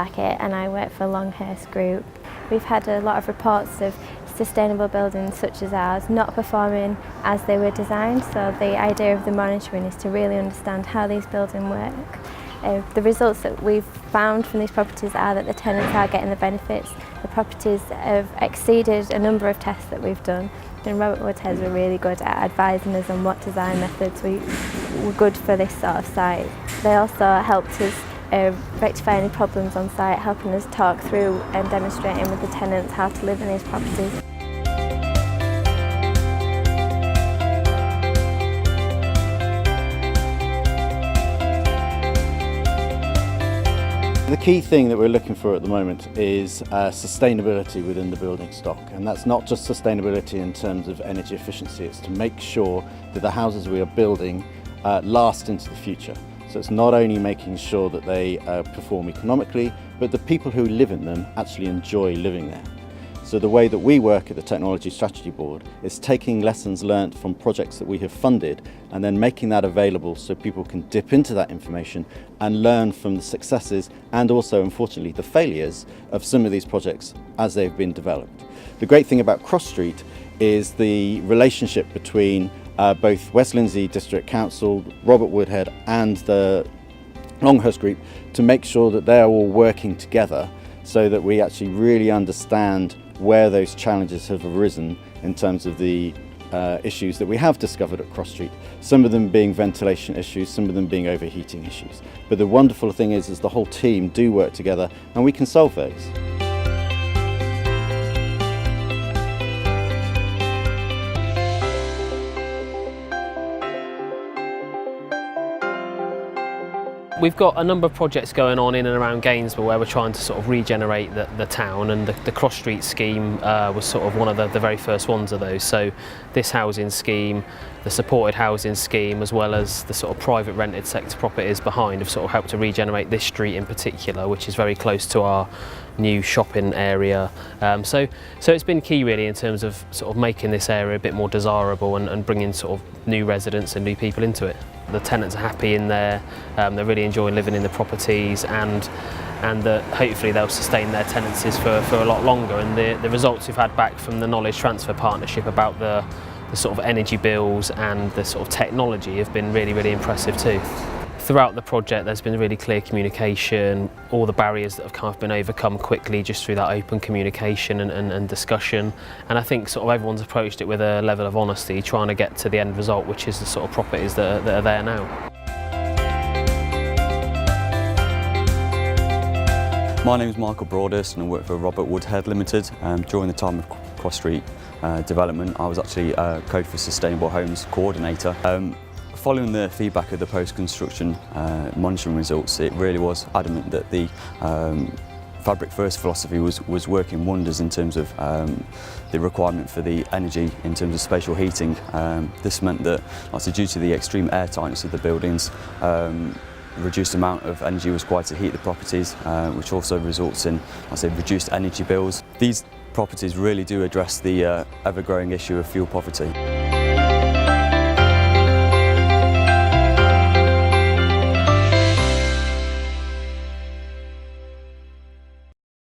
And I work for Longhurst Group. We've had a lot of reports of sustainable buildings such as ours not performing as they were designed, so the idea of the monitoring is to really understand how these buildings work. The results that we've found from these properties are that the tenants are getting the benefits. The properties have exceeded a number of tests that we've done, and Robert Woodhead were really good at advising us on what design methods were good for this sort of site. They also helped us rectify any problems on site, helping us talk through and demonstrating with the tenants how to live in these properties. The key thing that we're looking for at the moment is sustainability within the building stock, and that's not just sustainability in terms of energy efficiency, it's to make sure that the houses we are building last into the future. So it's not only making sure that they perform economically, but the people who live in them actually enjoy living there. So the way that we work at the Technology Strategy Board is taking lessons learnt from projects that we have funded and then making that available so people can dip into that information and learn from the successes and also, unfortunately, the failures of some of these projects as they've been developed. The great thing about Cross Street is the relationship between both West Lindsey District Council, Robert Woodhead and the Longhurst Group to make sure that they're all working together so that we actually really understand where those challenges have arisen in terms of the issues that we have discovered at Cross Street. Some of them being ventilation issues, some of them being overheating issues. But the wonderful thing is the whole team do work together and we can solve those. We've got a number of projects going on in and around Gainsborough where we're trying to sort of regenerate the town, and the Cross Street scheme was sort of one of the very first ones of those. So this housing scheme, the supported housing scheme, as well as the sort of private rented sector properties behind have sort of helped to regenerate this street in particular, which is very close to our new shopping area. So it's been key really in terms of sort of making this area a bit more desirable and bringing sort of new residents and new people into it. The tenants are happy in there, they're really enjoying living in the properties, and that hopefully they'll sustain their tenancies for a lot longer. And the results we've had back from the Knowledge Transfer Partnership about the sort of energy bills and the sort of technology have been really, really impressive too. Throughout the project there's been really clear communication, all the barriers that have kind of been overcome quickly just through that open communication and discussion, and I think sort of everyone's approached it with a level of honesty, trying to get to the end result, which is the sort of properties that are there now. My name is Michael Broadhurst and I work for Robert Woodhead Limited. During the time of Cross Street development I was actually Code for Sustainable Homes coordinator. Following the feedback of the post-construction monitoring results, it really was adamant that the Fabric First philosophy was working wonders in terms of the requirement for the energy in terms of spatial heating. This meant that, due to the extreme air tightness of the buildings, reduced amount of energy was required to heat the properties, which also results in, reduced energy bills. These properties really do address the ever-growing issue of fuel poverty.